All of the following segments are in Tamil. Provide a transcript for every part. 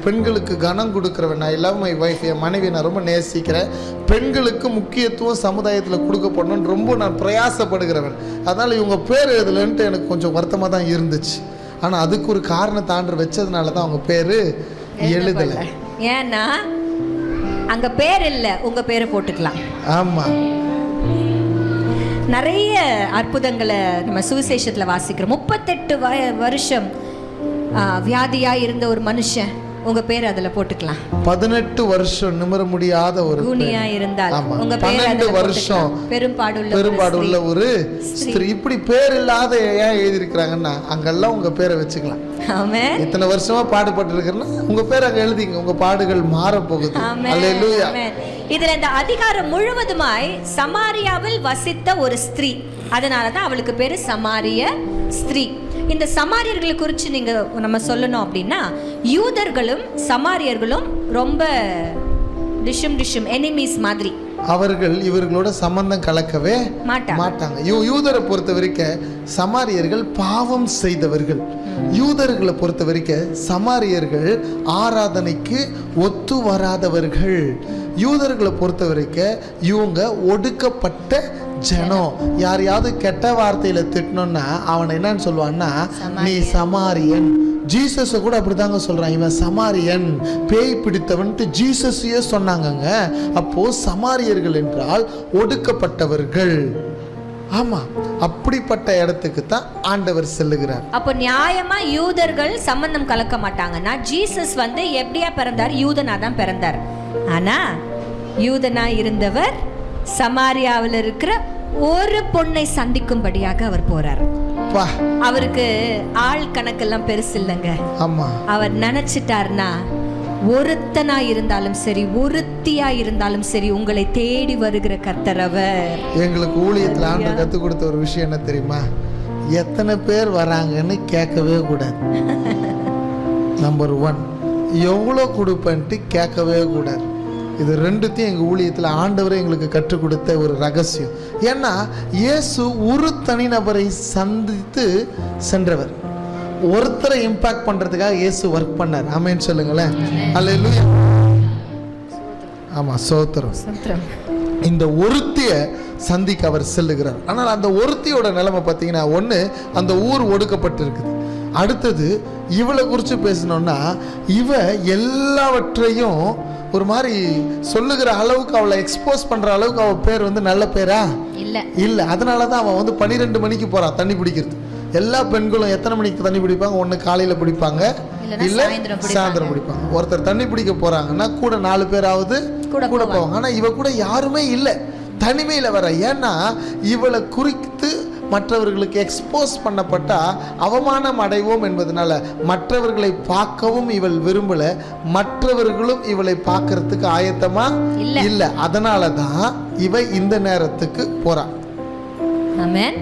பெண்களுக்கு கனம் கொடுக்குறவன். ஐ லவ் மை வைஃப், என் மனைவி நான் ரொம்ப நேசிக்கிறேன். பெண்களுக்கு முக்கியத்துவம் சமுதாயத்தில் கொடுக்கப்படணும்னு ரொம்ப நான் பிரயாசப்படுகிறவன். அதனால் இவங்க பேர் எழுதலைன்ட்டு எனக்கு கொஞ்சம் வருத்தமாக தான் இருந்துச்சு. ஆனால் அதுக்கு ஒரு காரணத்தை ஆண்டவர் வச்சதுனால தான் அவங்க பேர் எழுதலை. ஏன்னா அங்கே பேர் இல்லை, உங்கள் பேரை போட்டுக்கலாம். ஆமாம், நிறைய அற்புதங்களை நம்ம சுவிசேஷத்தில் வாசிக்கிறோம். 38 வருஷம் வியாதியாக இருந்த ஒரு மனுஷன், உங்கள் பேர் அதில் போட்டுக்கலாம். 18 வருஷம் நிமிர முடியாத ஒரு கூனியா இருந்தால் உங்க பேர் 12 வருஷம் பெரும்பாடுள்ள ஒரு ஸ்திரீ. இப்படி பேர் இல்லாத ஏன் எழுதியிருக்கிறாங்கன்னா அங்கெல்லாம் உங்க பேரை வச்சுக்கலாம். ஆமென். இத்தனை வருஷமா பாடுபட்டு இருக்கிறேன்னா உங்க பேர் அங்க எழுதிங்க, உங்க பாடுகள் மாற போகுது. அல்லேலூயா. இதுல இந்த அதிகாரம் முழுவதுமாய் சமாரியாவில் வசித்த ஒரு ஸ்திரீ, அதனாலதான் அவளுக்கு பேரு சமாரிய ஸ்திரீ. இந்த சமாரியர்களை குறித்து நீங்க நம்ம சொல்லணும் அப்படின்னா, யூதர்களும் சமாரியர்களும் ரொம்ப டிஷம் எனிமீஸ் மாதிரி. அவர்கள் இவர்களோட சம்பந்தம் கலக்கவே மாட்டாங்க. யூதரை பொறுத்த வரைக்கும் சமாரியர்கள் பாவம் செய்தவர்கள். யூதர்களை பொறுத்த வரைக்கும் சமாரியர்கள் ஆராதனைக்கு ஒத்து வராதவர்கள். யூதர்களை பொறுத்த வரைக்கும் இவங்க ஒடுக்கப்பட்ட ஜனம். யாரையாவது கெட்ட வார்த்தையில திட்டணும்னா அவனை என்னன்னு சொல்லுவான்னா, நீ சமாரியன். ஜீசஸை கூட அப்படிதாங்க சொல்றான், இவன் சமாரியன், பேய் பிடித்தவன்ட்டு ஜீசஸையே சொன்னாங்கங்க. அப்போ சமாரியர்கள் என்றால் ஒடுக்கப்பட்டவர்கள். ஆமா, அப்படிப்பட்ட இடத்துக்கு தான் ஆண்டவர் செல்லுகிறார். அப்போ நியாயமா யூதர்கள் சம்பந்தம் கலக்க மாட்டாங்கன்னா, ஜீசஸ் எப்படியா பிறந்தார்? யூதனா தான் பிறந்தார். ஆனா யூதனா இருந்தவர் சமாரியாவில் இருக்கிற ஒரு பொண்ணை சந்திக்கும்படியாக அவர் போறார். அவருக்கு ஆள் கணக்கெல்லாம் பெருசு இல்லைங்க. ஆமா, அவர் நினைச்சிட்டார்னா ஒருத்தனா இருந்தாலும் சரி, ஒருத்தியா இருந்தாலும் சரி, உங்களை தேடி வருகிற கர்த்தர் அவர். எங்களுக்கு ஊழியத்தில் ஆண்டவர் கற்றுக் கொடுத்த ஒரு விஷயம் என்ன தெரியுமா? எத்தனை பேர் வராங்கன்னு கேட்கவே கூடாது. நம்பர் 1, எவ்வளோ கொடுப்பேன்ட்டு கேட்கவே கூடாது. இது ரெண்டுத்தையும் எங்கள் ஊழியத்தில் ஆண்டவரை எங்களுக்கு கற்றுக் கொடுத்த ஒரு ரகசியம். ஏன்னா இயேசு ஒரு தனிநபரை சந்தித்து சென்றவர். ஒருத்தரை இம்பாக்ட் பண்றதுக்காக இயேசு ஒர்க் பண்ணார். ஆமென் சொல்லுங்களேன். அல்லேலூயா. ஆமா, ஸ்தோத்திரம். இந்த ஒருத்திய சந்திக்க அவர் செல்லுகிறார். ஆனால் அந்த ஒருத்தியோட நிலைமை பார்த்தீங்கன்னா, ஒன்று அந்த ஊர் ஒடுக்கப்பட்டு இருக்குது. அடுத்தது இவளை குறித்து பேசணும்னா, இவ எல்லாவற்றையும் ஒரு மாதிரி சொல்லுகிற அளவுக்கு, அவளை எக்ஸ்போஸ் பண்ற அளவுக்கு அவ பேர் நல்ல பேரா இல்ல. அதனாலதான் அவன் 12 மணிக்கு போறான் தண்ணி பிடிக்கிறது. எல்லா பெண்களும் எத்தனை மணிக்கு தண்ணி பிடிப்பாங்க? ஒன்று காலையில் பிடிப்பாங்க, இல்லை சாயந்தரம் பிடிப்பாங்க. ஒருத்தர் தண்ணி பிடிக்க போறாங்கன்னா கூட 4 பேராவது கூட போவாங்க. ஆனால் இவ கூட யாருமே இல்லை, தனிமையில் வர. ஏன்னா இவளை குறித்து மற்றவர்களுக்கு எக்ஸ்போஸ் பண்ணப்பட்டா அவமானம் அடைவோம் என்பதனால மற்றவர்களை பார்க்கவும் இவள் விரும்பல, மற்றவர்களும் இவளை பார்க்கறதுக்கு ஆயத்தமா இல்லை. அதனால தான் இவ இந்த நேரத்துக்கு போறா. ஆமென்.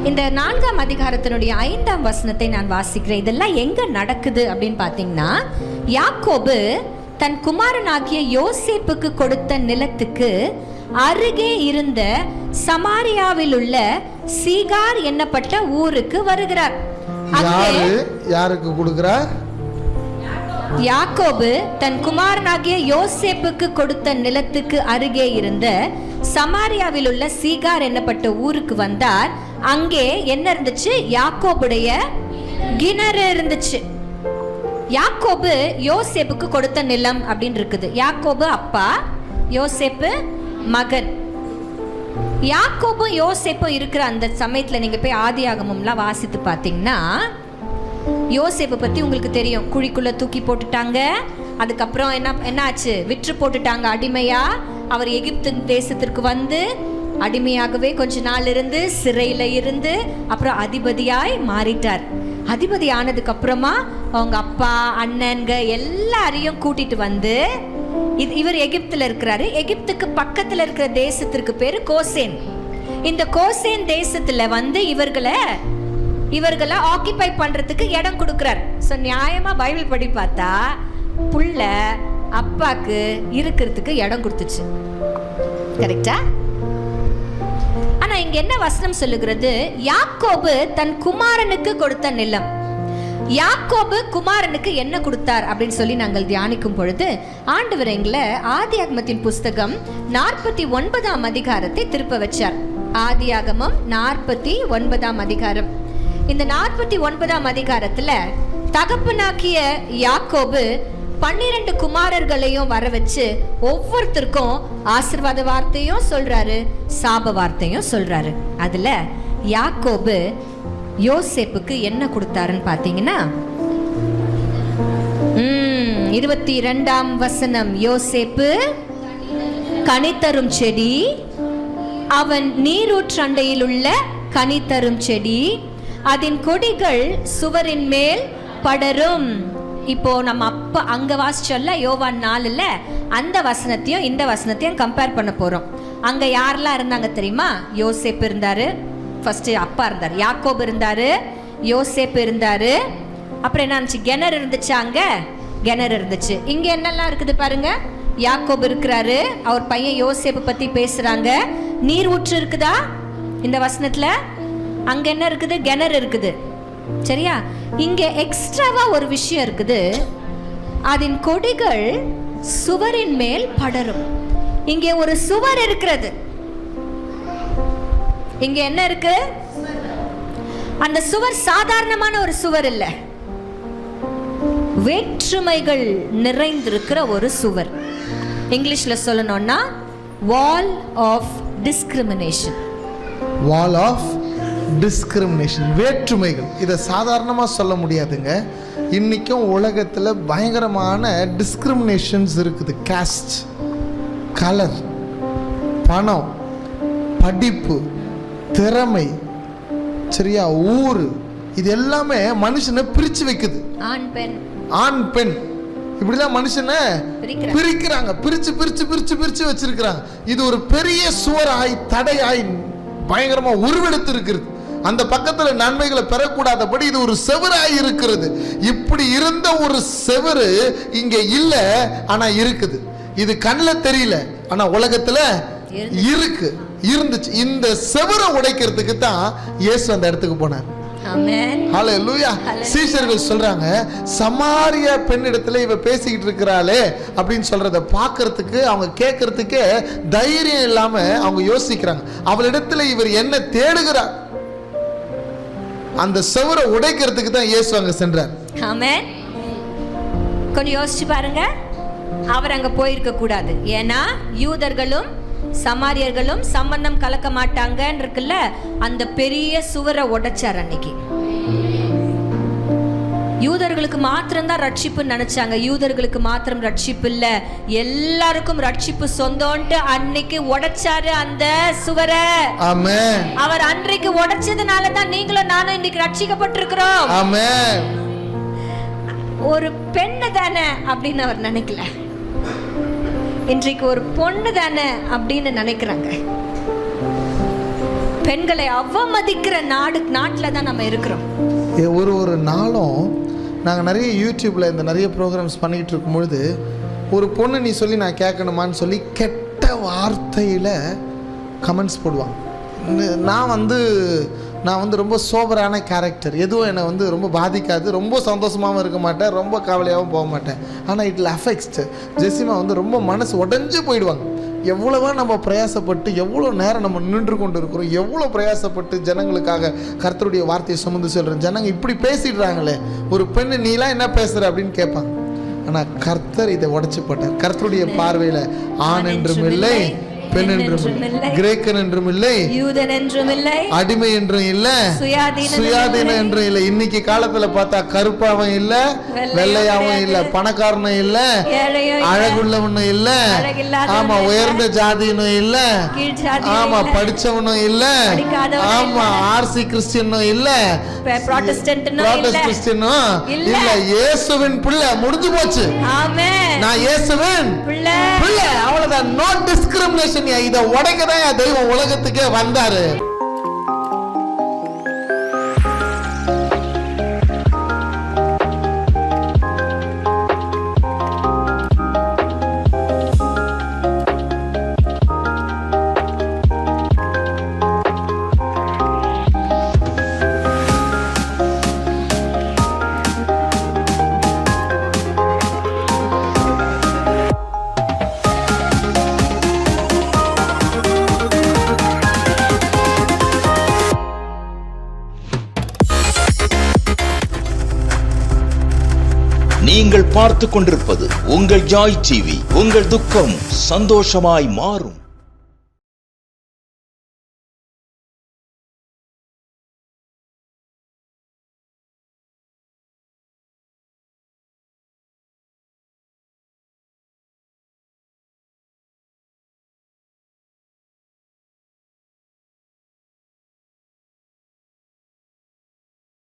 இந்த 4ஆம் அதிகாரத்தினுடைய 5ஆம் வசனத்தை நான் வாசிக்கிறேன். இதெல்லாம் எங்க நடக்குது அப்படின்னு பார்த்தீங்கன்னா, யாக்கோபு தன் குமாரனாகிய யோசேப்புக்கு கொடுத்த நிலத்துக்கு அருகே இருந்த சமாரியாவில் உள்ள சீகார் என்னப்பட்ட ஊருக்கு வருகிறார். யாருக்கு கொடுக்கிறார்? யாக்கோபு தன் குமாரனாகிய யோசேப்புக்கு கொடுத்த நிலத்துக்கு அருகே இருந்த சமாரியாவில் உள்ள சீகார் என்னப்பட்ட ஊருக்கு வந்தார். அங்கே என்ன இருந்துச்சு? யாக்கோபுடைய கிணறு இருந்துச்சு. யாக்கோபு யோசேப்புக்கு கொடுத்த நிலம் அப்படின்னு இருக்குது. யாக்கோபு அப்பா, யோசேப்பு மகன். யாக்கோபும் யோசேப்பும் இருக்கிற அந்த சமயத்துல நீங்க போய் ஆதியாகமம்லாம் வாசித்து பார்த்தீங்கன்னா, யோசேப்பை பத்தி உங்களுக்கு தெரியும். குழிக்குள்ள தூக்கி போட்டுட்டாங்க. அதுக்கப்புறம் என்ன ஆச்சு? விற்று போட்டுட்டாங்க அடிமையா. அவர் எகிப்து தேசத்திற்கு வந்து அடிமையாகவே கொஞ்ச நாள் இருந்து, சிறையில இருந்து, அப்புறம் அதிபதியாய் மாறிட்டார். அதிபதி ஆனதுக்கு அப்புறமா அவங்க அப்பா, அண்ணன்க எல்லாரையும் கூட்டிட்டு வந்து, இவர் எகிப்துல இருக்கிறாரு. எகிப்துக்கு பக்கத்துல இருக்கிற தேசத்திற்கு பேரு கோசேன். இந்த கோசேன் தேசத்துல இவர்களை ஆக்கிபை பண்றதுக்கு இடம் கொடுக்கிறார். சோ நியாயமா பைபிள் படி பார்த்தா புள்ள அப்பாக்கு இருக்கிறதுக்கு இடம் கொடுத்துச்சு. கரெக்டா? ஆனா இங்க என்ன வசனம் சொல்லுகிறது? யாக்கோபு தன் குமாரனுக்கு கொடுத்த நிலம். யாக்கோபு குமாரனுக்கு என்ன கொடுத்தார் அப்படின்னு சொல்லி நாங்கள் தியானிக்கும் பொழுது ஆண்டவர் எங்களை ஆதியாகமத்தின் புஸ்தகம் 49ஆம் அதிகாரத்தை திருப்ப வச்சார். ஆதியாகமம் 49ஆம் அதிகாரம். இந்த 49ஆம் அதிகாரத்துல தகப்பனாக்கிய யாக்கோபு 12 குமாரர்களையும் வர வச்சு ஒவ்வொருத்தருக்கும் ஆசீர்வாத வார்த்தையும் சொல்றாரு, சாப வார்த்தையும் சொல்றாரு. அதுல யாக்கோபு யோசேப்புக்கு என்ன கொடுத்தாருன்னு பாத்தீங்கன்னா 22ஆம் வசனம், யோசேப்பு கனித்தரும் செடி, அவன் நீரூற்றண்டையில் உள்ள கனித்தரும் செடி, அதன் கொடிகள் சுவரின் மேல் படரும். இப்போ நம்ம அப்ப அங்க வாசிச்சோம்ல யோவான் 4ல, அந்த வசனத்தையும் இந்த வசனத்தையும் கம்பேர் பண்ண போறோம். அங்க யாரெல்லாம் இருந்தாங்க தெரியுமா? யோசேப்பு இருந்தாரு, ஃபர்ஸ்ட் அப்பா இருந்தாரு, யாக்கோபு இருந்தாரு, யோசேப்பு இருந்தாரு, அப்புறம் என்ன இருந்துச்சு? கிணறு இருந்துச்சு, அங்க கிணறு இருந்துச்சு. இங்க என்னெல்லாம் இருக்குது பாருங்க. யாக்கோபு இருக்கிறாரு, அவர் பையன் யோசேப்பு பத்தி பேசுறாங்க. நீர் ஊற்று இருக்குதா இந்த வசனத்துல? அங்க என்ன இருக்குது? கிணறு இருக்குது. சரியா? இங்க எக்ஸ்ட்ராவா ஒரு விஷயம் இருக்குது, அதன் கொடிகள் சுவரின் மேல் படரும். இங்கே ஒரு சுவர் இருக்கிறது. இங்க என்ன இருக்கு? அந்த சுவர் சாதாரணமான ஒரு சுவர் இல்ல, வேற்றுமைகள் நிறைந்திருக்கிற ஒரு சுவர். இங்கிலீஷ்ல சொல்லணும்னா wall of discrimination. Wall of discrimination, வேற்றுமைகள். இதை சாதாரணமாக சொல்ல முடியாதுங்க. இன்றைக்கும் உலகத்தில் பயங்கரமான டிஸ்கிரிமினேஷன்ஸ் இருக்குது. காஸ்ட், கலர், பணம், படிப்பு, திறமை, சரியா, ஊர், இது எல்லாமே மனுஷனை பிரித்து வைக்குது. ஆண் பெண், ஆண் பெண், இப்படிதான் மனுஷனை பிரிக்கிறாங்க, பிரிச்சு பிரிச்சு பிரிச்சு பிரிச்சு வச்சிருக்கிறாங்க. இது ஒரு பெரிய சுவராய் தடையாய் பயங்கரமா உருவெடுத்து இருக்கிறது. அந்த பக்கத்துல நன்மைகளை பெறக்கூடாதபடி இது ஒரு செவராய் இருக்கிறது. இப்படி இருந்த ஒரு செவரு இங்க இல்ல, ஆனா இருக்குது. இது கண்ணில் தெரியல, ஆனா உலகத்துல இருக்கு, இருந்துச்சு. இந்த செவரை உடைக்கிறதுக்கு தான் இயேசு அந்த இடத்துக்கு போனார். ஹல்லேலூயா. சீஷர்கள் சொல்றாங்க, சமாரியா பெண்ணிடத்துல இவ பேசிக்கிட்டு இருக்கிறாளே அப்படின்னு சொல்றத பார்க்கறதுக்கு, அவங்க கேட்கறதுக்கே தைரியம் இல்லாம அவங்க யோசிக்கிறாங்க, அவளிடத்துல இவர் என்ன தேடுகிறார். அந்த செவரை உடைக்கிறதுக்கு தான் இயேசு அங்க சென்றார். ஆமென். கொஞ்சம் யோசிச்சு பாருங்க, அவர் அங்க போயிருக்க கூடாது. ஏன்னா யூதர்களும் சமாரியர்களும் சம்பந்தம் கலக்க மாட்டாங்கன்னு இருக்குல்ல, அந்த பெரிய சுவரை உடைச்சார் அன்னைக்கு. யூதர்களுக்கு மாத்திரம் தான் ரட்சிப்பு நினைச்சாங்க. யூதர்களுக்கு மாத்திரம் ரட்சிப்பு இல்ல, எல்லாருக்கும் ரட்சிப்பு சொந்தம்ட்டு அன்னைக்கு உடைச்சாரு அந்த சுவரை. ஆமென். அவர் அன்றைக்கு உடைச்சதுனால தான் நீங்களும் நானும் இன்னைக்கு ரட்சிக்கப்பட்டிருக்கிறோம். ஆமென். ஒரு பெண்ணு தானே அப்படின்னு அவர் நினைக்கல, இன்றைக்கு ஒரு பொண்ணு தானே அப்படின்னு நினைக்கிறாங்க. பெண்களை அவமதிக்கிற நாட்டில் தான் நம்ம இருக்கிறோம். ஒரு நாளும் நாங்கள் நிறைய யூடியூப்பில் இந்த நிறைய ப்ரோக்ராம்ஸ் பண்ணிகிட்டு இருக்கும்பொழுது, ஒரு பொண்ணு நீ சொல்லி நான் கேட்கணுமான்னு சொல்லி கெட்ட வார்த்தையில் கமெண்ட்ஸ் போடுவாங்க. நான் வந்து ரொம்ப சோபரான கேரக்டர், எதுவும் என்னை வந்து ரொம்ப பாதிக்காது, ரொம்ப சந்தோஷமாகவும் இருக்க மாட்டேன், ரொம்ப கவலையாகவும் போக மாட்டேன். ஆனால் இட்ல அஃபெக்ட்ஸ். ஜெசிமா வந்து ரொம்ப மனசு உடஞ்சு போயிடுவாங்க. எவ்வளவோ நம்ம பிரயாசப்பட்டு, எவ்வளோ நேரம் நம்ம நின்று கொண்டு இருக்கிறோம், எவ்வளோ பிரயாசப்பட்டு ஜனங்களுக்காக கர்த்தருடைய வார்த்தையை சுமந்து சொல்கிறோம். ஜனங்க இப்படி பேசிடுறாங்களே, ஒரு பெண்ணு நீலாம் என்ன பேசுகிற அப்படின்னு கேட்பாங்க. ஆனால் கர்த்தர் இதை உடைச்சு போட்டார். கர்த்தருடைய பார்வையில் ஆண் என்றும் இல்லை, பெண் என்றும் இல்லை, கிரேக்கன் என்றும் இல்லை, யூதன் என்றும் இல்லை, அடிமை என்றும் இல்லை, சுயாதீனம் என்றும் இல்லை. இன்னைக்கு காலத்துல பார்த்தா கருப்பாவும் இல்ல, வெள்ளையாவும் இல்ல, பணக்காரனும் இல்ல, அழகுள்ளவனும் இல்ல, ஆமா உயர்ந்த ஜாதினும் இல்ல, ஆமா படிச்சவனும் இல்ல, ஆமா ஆர்சி கிறிஸ்டியனும் இல்ல, புராட்டஸ்டன்ட் கிறிஸ்டியனும் இல்ல. இயேசுவின் பிள்ளை, முடிஞ்சு போச்சு. நான் இயேசுவின் பிள்ளை, அவ்வளவுதான். No discrimination. இதை உடைக்கதான் தெய்வம் உலகத்துக்கே வந்தாரு. நீங்கள் பார்த்து கொண்டிருப்பது உங்கள் ஜாய் டிவி. உங்கள் துக்கம் சந்தோஷமாய் மாறும்.